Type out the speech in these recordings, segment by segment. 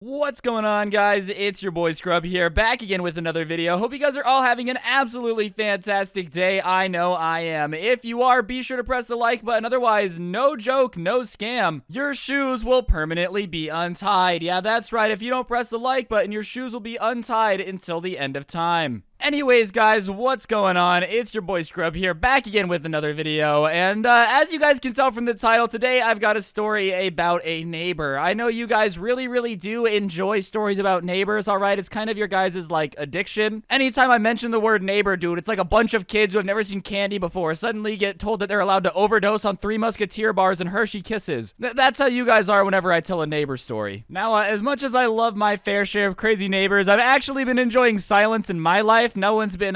What's going on, guys? It's your boy Scrub here, back again with another video. Hope you guys are all having an absolutely fantastic day. I know I am. If you are, be sure to press the like button. Otherwise, no joke, no scam, your shoes will permanently be untied. Yeah, that's right. If you don't press the like button, your shoes will be untied until the end of time. Anyways, guys, what's going on? It's your boy Scrub here, back again with another video, and as you guys can tell from the title, today I've got a story about a neighbor. I know you guys really do enjoy stories about neighbors, alright? It's kind of your guys' like, addiction. Anytime I mention the word neighbor, dude, it's like a bunch of kids who have never seen candy before suddenly get told that they're allowed to overdose on Three Musketeer bars and Hershey Kisses. That's how you guys are whenever I tell a neighbor story. Now, as much as I love my fair share of crazy neighbors, I've actually been enjoying silence in my life. No one's been,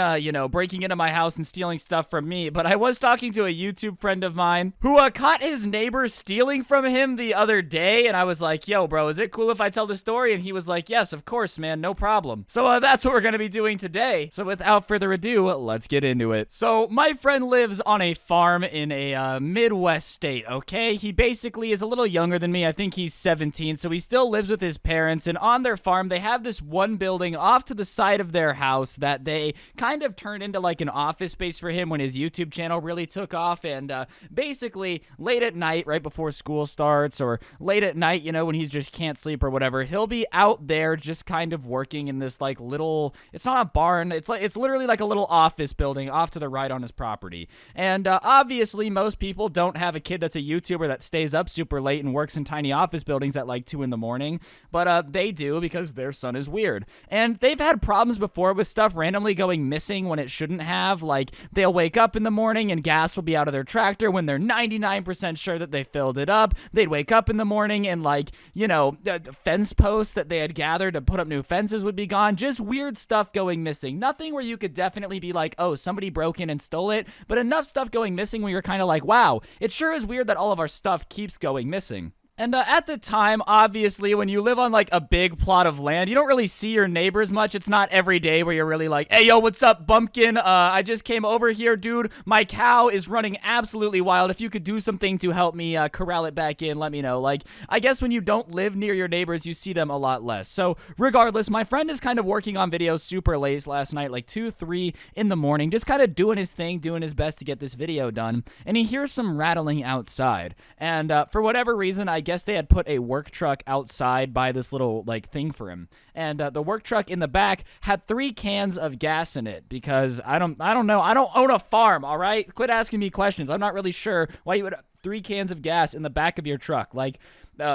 breaking into my house and stealing stuff from me, but I was talking to a YouTube friend of mine who, caught his neighbor stealing from him the other day, and I was like, yo, bro, is it cool if I tell the story? And he was like, yes, of course, man, no problem. So, that's what we're gonna be doing today. So, without further ado, let's get into it. So, my friend lives on a farm in a, Midwest state, okay? He basically is a little younger than me. I think he's 17, so he still lives with his parents, and on their farm, they have this one building off to the side of their house that they kind of turned into like an office space for him when his YouTube channel really took off. And basically late at night, right before school starts, or late at night, you know, when he just can't sleep or whatever, he'll be out there just kind of working in this like little, it's not a barn, it's literally like a little office building off to the right on his property. And obviously most people don't have a kid that's a YouTuber that stays up super late and works in tiny office buildings at like 2 in the morning, but they do because their son is weird. And they've had problems before with stuff randomly going missing when it shouldn't have. Like, they'll wake up in the morning and gas will be out of their tractor when they're 99% sure that they filled it up. They'd wake up in the morning and, like, you know, the fence posts that they had gathered to put up new fences would be gone. Just weird stuff going missing. Nothing where you could definitely be like, oh, somebody broke in and stole it, but enough stuff going missing where you're kind of like, wow, it sure is weird that all of our stuff keeps going missing. And at the time, obviously, when you live on, like, a big plot of land, you don't really see your neighbors much. It's not every day where you're really like, hey, yo, what's up, bumpkin? I just came over here, dude. My cow is running absolutely wild. If you could do something to help me corral it back in, let me know. Like, I guess when you don't live near your neighbors, you see them a lot less. So, regardless, my friend is kind of working on videos super late last night, like 2, 3 in the morning, just kind of doing his thing, doing his best to get this video done. And he hears some rattling outside. And for whatever reason, I guess they had put a work truck outside by this little like thing for him, and the work truck in the back had 3 cans of gas in it, because I don't know, I don't own a farm, all right? Quit asking me questions. I'm not really sure why you would have 3 cans of gas in the back of your truck. Like,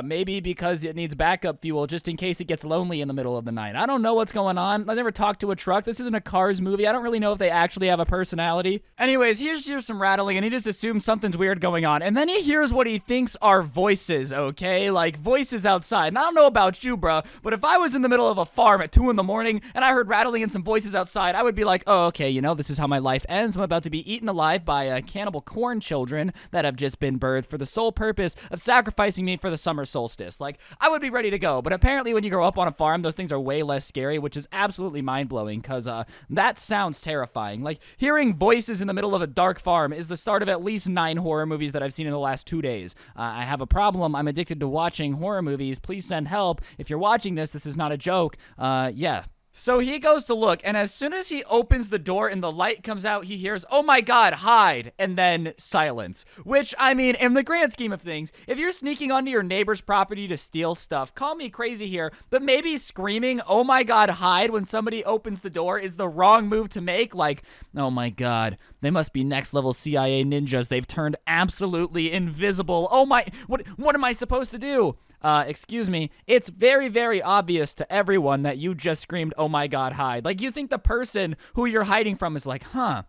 maybe because it needs backup fuel just in case it gets lonely in the middle of the night. I don't know what's going on. I've never talked to a truck. This isn't a Cars movie. I don't really know if they actually have a personality. Anyways, he just hears some rattling, and he just assumes something's weird going on. And then he hears what he thinks are voices, okay? Like, voices outside. And I don't know about you, bro, but if I was in the middle of a farm at 2 in the morning and I heard rattling and some voices outside, I would be like, oh, okay, you know, this is how my life ends. I'm about to be eaten alive by cannibal corn children that have just been birthed for the sole purpose of sacrificing me for the summer solstice. Like, I would be ready to go, but apparently when you grow up on a farm, those things are way less scary, which is absolutely mind-blowing, because that sounds terrifying. Like, hearing voices in the middle of a dark farm is the start of at least 9 horror movies that I've seen in the last 2 days. I have a problem. I'm addicted to watching horror movies. Please send help. If you're watching this is not a joke. Yeah. So he goes to look, and as soon as he opens the door and the light comes out, he hears, oh my god, hide, and then silence. Which, I mean, in the grand scheme of things, if you're sneaking onto your neighbor's property to steal stuff, call me crazy here, but maybe screaming, oh my god, hide, when somebody opens the door is the wrong move to make. Like, oh my god, they must be next level CIA ninjas. They've turned absolutely invisible. Oh my, what am I supposed to do? Excuse me, it's very obvious to everyone that you just screamed, oh my god, hide. Like, you think the person who you're hiding from is like, huh,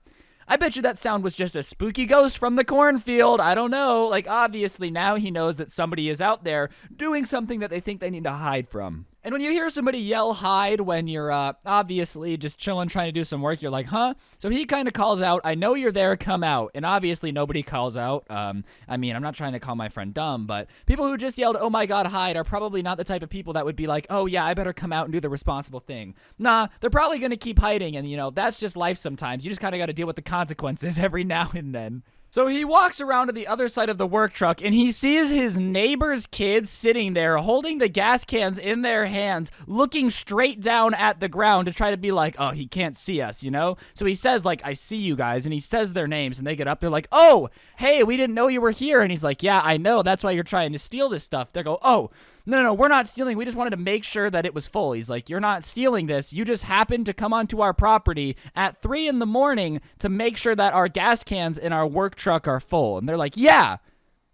I bet you that sound was just a spooky ghost from the cornfield. I don't know. Like, obviously now he knows that somebody is out there doing something that they think they need to hide from. And when you hear somebody yell hide when you're obviously just chilling trying to do some work, you're like, huh? So he kind of calls out, I know you're there, come out. And obviously nobody calls out. I mean, I'm not trying to call my friend dumb, but people who just yelled, oh my god, hide, are probably not the type of people that would be like, oh yeah, I better come out and do the responsible thing. Nah, they're probably going to keep hiding, and you know, that's just life sometimes. You just kind of got to deal with the consequences every now and then. So he walks around to the other side of the work truck and he sees his neighbor's kids sitting there holding the gas cans in their hands, looking straight down at the ground to try to be like, oh, he can't see us, you know? So he says, like, I see you guys, and he says their names, and they get up. They're like, oh, hey, we didn't know you were here. And he's like, yeah, I know. That's why you're trying to steal this stuff. They go, oh, no, we're not stealing. We just wanted to make sure that it was full. He's like, you're not stealing this. You just happened to come onto our property at 3 in the morning to make sure that our gas cans in our work truck are full. And they're like, yeah.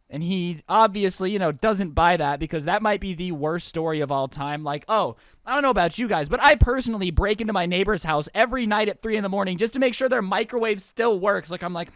And he obviously, you know, doesn't buy that because that might be the worst story of all time. Like, oh, I don't know about you guys, but I personally break into my neighbor's house every night at 3 in the morning just to make sure their microwave still works. Like, I'm like,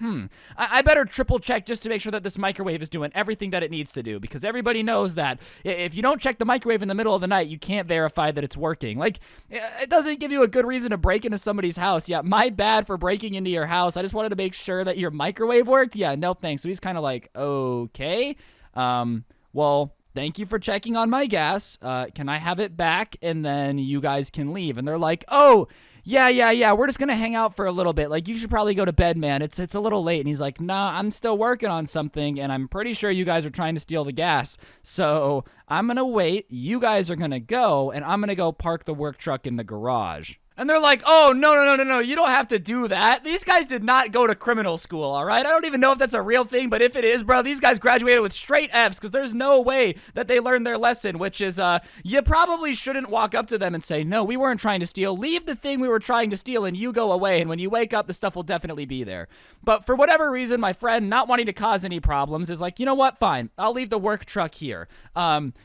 I better triple check just to make sure that this microwave is doing everything that it needs to do, because everybody knows that if you don't check the microwave in the middle of the night, you can't verify that it's working. Like, it doesn't give you a good reason to break into somebody's house. Yeah, my bad for breaking into your house. I just wanted to make sure that your microwave worked. Yeah, no thanks. So he's kind of like, okay, well, thank you for checking on my gas. Can I have it back? And then you guys can leave. And they're like, oh, yeah. We're just going to hang out for a little bit. Like, you should probably go to bed, man. It's a little late. And he's like, nah, I'm still working on something. And I'm pretty sure you guys are trying to steal the gas. So I'm going to wait. You guys are going to go. And I'm going to go park the work truck in the garage. And they're like, oh, no, you don't have to do that. These guys did not go to criminal school, all right? I don't even know if that's a real thing, but if it is, bro, these guys graduated with straight Fs because there's no way that they learned their lesson, which is you probably shouldn't walk up to them and say, no, we weren't trying to steal. Leave the thing we were trying to steal and you go away, and when you wake up, the stuff will definitely be there. But for whatever reason, my friend, not wanting to cause any problems, is like, you know what, fine, I'll leave the work truck here.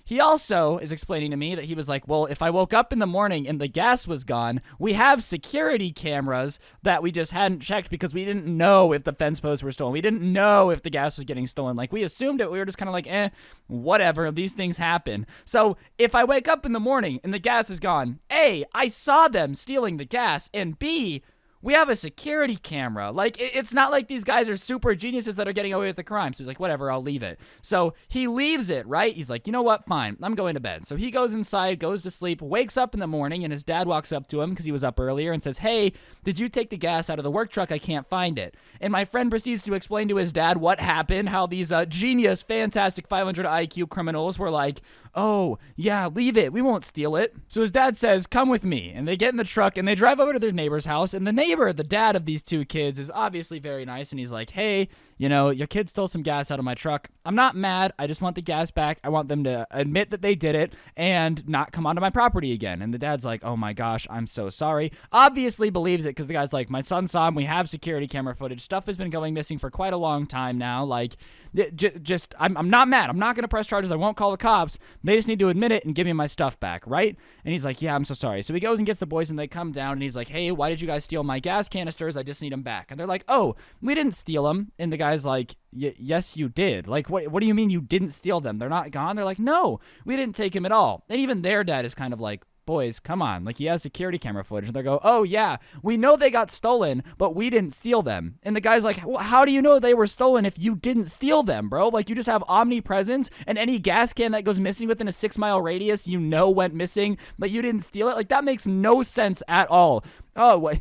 He also is explaining to me that he was like, well, if I woke up in the morning and the gas was gone, we have security cameras that we just hadn't checked because we didn't know if the fence posts were stolen. We didn't know if the gas was getting stolen. Like, we assumed it. We were just kind of like, whatever. These things happen. So if I wake up in the morning and the gas is gone, A, I saw them stealing the gas, and B, we have a security camera. Like, it's not like these guys are super geniuses that are getting away with the crime. So he's like, whatever, I'll leave it. So he leaves it, right? He's like, you know what? Fine. I'm going to bed. So he goes inside, goes to sleep, wakes up in the morning, and his dad walks up to him because he was up earlier and says, hey, did you take the gas out of the work truck? I can't find it. And my friend proceeds to explain to his dad what happened, how these genius, fantastic 500 IQ criminals were like, oh, yeah, leave it. We won't steal it. So his dad says, come with me. And they get in the truck and they drive over to their neighbor's house. And the neighbor, the dad of these two kids, is obviously very nice. And he's like, hey, you know, your kid stole some gas out of my truck. I'm not mad. I just want the gas back. I want them to admit that they did it and not come onto my property again. And the dad's like, oh my gosh, I'm so sorry. Obviously believes it because the guy's like, my son saw him. We have security camera footage. Stuff has been going missing for quite a long time now. Like, I'm not mad. I'm not going to press charges. I won't call the cops. They just need to admit it and give me my stuff back, right? And he's like, yeah, I'm so sorry. So he goes and gets the boys and they come down and he's like, hey, why did you guys steal my gas canisters? I just need them back. And they're like, oh, we didn't steal them. And the guy's like, yes, you did. Like, what do you mean you didn't steal them? They're not gone? They're like, no, we didn't take them at all. And even their dad is kind of like, boys, come on. Like, he has security camera footage. And they go, oh, yeah, we know they got stolen, but we didn't steal them. And the guy's like, well, how do you know they were stolen if you didn't steal them, bro? Like, you just have omnipresence, and any gas can that goes missing within a 6-mile radius, you know went missing, but you didn't steal it? Like, that makes no sense at all. Oh, wait.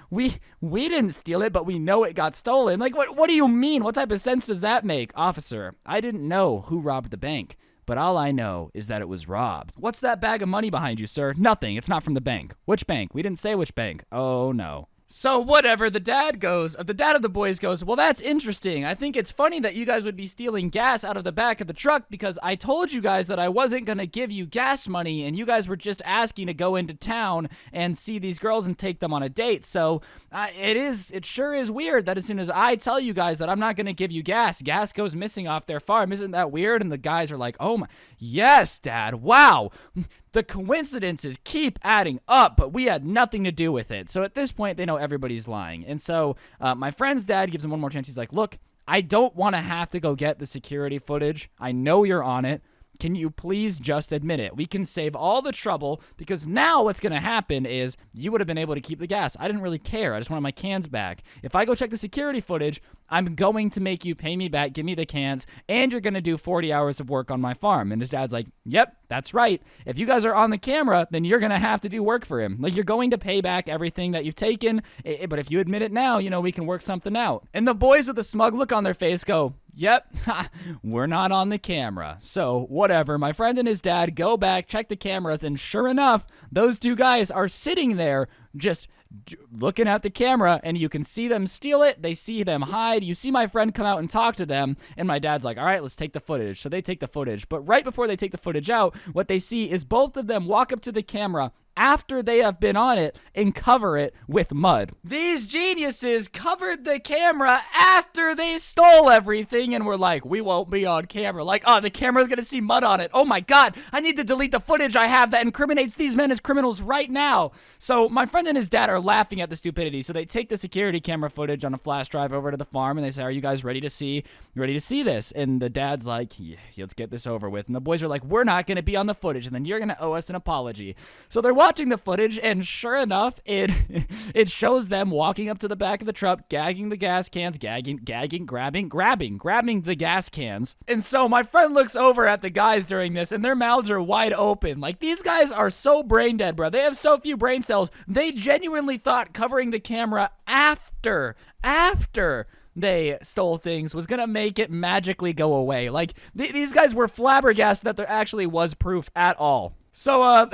We didn't steal it, but we know it got stolen. Like, what do you mean? What type of sense does that make? Officer, I didn't know who robbed the bank, but all I know is that it was robbed. What's that bag of money behind you, sir? Nothing. It's not from the bank. Which bank? We didn't say which bank. Oh, no. So whatever, the dad of the boys goes, well, that's interesting. I think it's funny that you guys would be stealing gas out of the back of the truck because I told you guys that I wasn't going to give you gas money and you guys were just asking to go into town and see these girls and take them on a date. So it sure is weird that as soon as I tell you guys that I'm not going to give you gas goes missing off their farm. Isn't that weird? And the guys are like, oh my, yes, Dad. Wow. The coincidences keep adding up, but we had nothing to do with it. So at this point, they know everybody's lying. And so my friend's dad gives him one more chance. He's like, look, I don't want to have to go get the security footage. I know you're on it. Can you please just admit it? We can save all the trouble because now what's going to happen is you would have been able to keep the gas. I didn't really care. I just wanted my cans back. If I go check the security footage, I'm going to make you pay me back, give me the cans, and you're going to do 40 hours of work on my farm. And his dad's like, yep, that's right. If you guys are on the camera, then you're going to have to do work for him. Like, you're going to pay back everything that you've taken, but if you admit it now, we can work something out. And the boys with a smug look on their face go, yep, we're not on the camera. So, whatever. My friend and his dad go back, check the cameras, and sure enough, those two guys are sitting there just looking at the camera, and you can see them steal it. They see them hide. You see my friend come out and talk to them, and my dad's like, all right, let's take the footage. So they take the footage. But right before they take the footage out, what they see is both of them walk up to the camera after they have been on it and cover it with mud. These geniuses covered the camera after they stole everything and were like, we won't be on camera. Like, oh, the camera's gonna see mud on it. Oh my God, I need to delete the footage I have that incriminates these men as criminals right now. So my friend and his dad are laughing at the stupidity. So they take the security camera footage on a flash drive over to the farm and they say, are you guys ready to see this? And the dad's like, yeah, let's get this over with. And the boys are like, we're not gonna be on the footage and then you're gonna owe us an apology. So they're watching the footage, and sure enough, it shows them walking up to the back of the truck, gagging the gas cans, grabbing the gas cans. And so my friend looks over at the guys during this, and their mouths are wide open. Like, these guys are so brain dead, bro. They have so few brain cells. They genuinely thought covering the camera after they stole things was gonna make it magically go away. Like, these guys were flabbergasted that there actually was proof at all. So,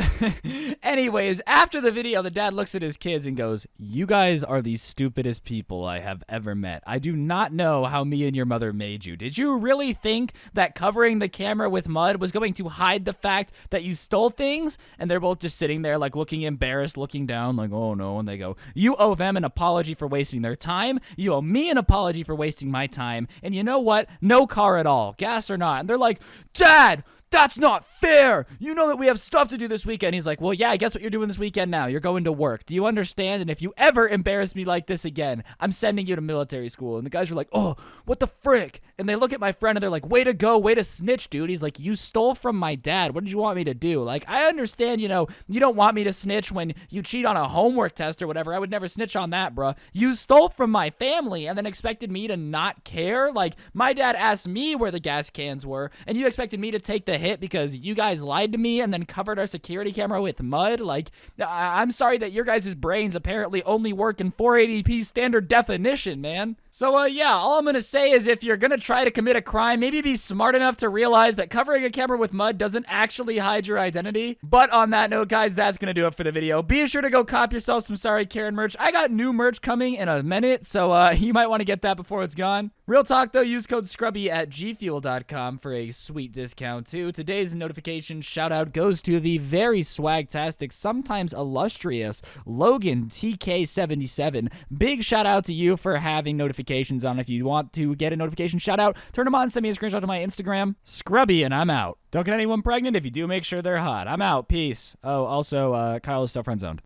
anyways, after the video, the dad looks at his kids and goes, you guys are the stupidest people I have ever met. I do not know how me and your mother made you. Did you really think that covering the camera with mud was going to hide the fact that you stole things? And they're both just sitting there, like, looking embarrassed, looking down, like, oh no. And they go, you owe them an apology for wasting their time. You owe me an apology for wasting my time. And you know what? No car at all, gas or not. And they're like, Dad, that's not fair. You know that we have stuff to do this weekend. He's like, well, yeah, guess what you're doing this weekend now? You're going to work. Do you understand? And if you ever embarrass me like this again, I'm sending you to military school. And the guys are like, oh, what the frick? And they look at my friend and they're like, way to go, way to snitch, dude. He's like, you stole from my dad. What did you want me to do? Like, I understand, you don't want me to snitch when you cheat on a homework test or whatever. I would never snitch on that, bruh. You stole from my family and then expected me to not care? Like, my dad asked me where the gas cans were, and you expected me to take the hit because you guys lied to me and then covered our security camera with mud? Like, I'm sorry that your guys' brains apparently only work in 480p standard definition, man. So, yeah, all I'm gonna say is if you're gonna try to commit a crime, maybe be smart enough to realize that covering a camera with mud doesn't actually hide your identity. But on that note, guys, that's gonna do it for the video. Be sure to go cop yourself some Sorry Karen merch. I got new merch coming in a minute, so you might want to get that before it's gone. Real talk, though, use code SCRUBBY at gfuel.com for a sweet discount, too. Today's notification shout-out goes to the very swagtastic, sometimes illustrious, Logan TK77. Big shout-out to you for having notifications on. If you want to get a notification shout-out, turn them on, send me a screenshot to my Instagram. Scrubby, and I'm out. Don't get anyone pregnant. If you do, make sure they're hot. I'm out. Peace. Oh, also, Kyle is still friend-zoned.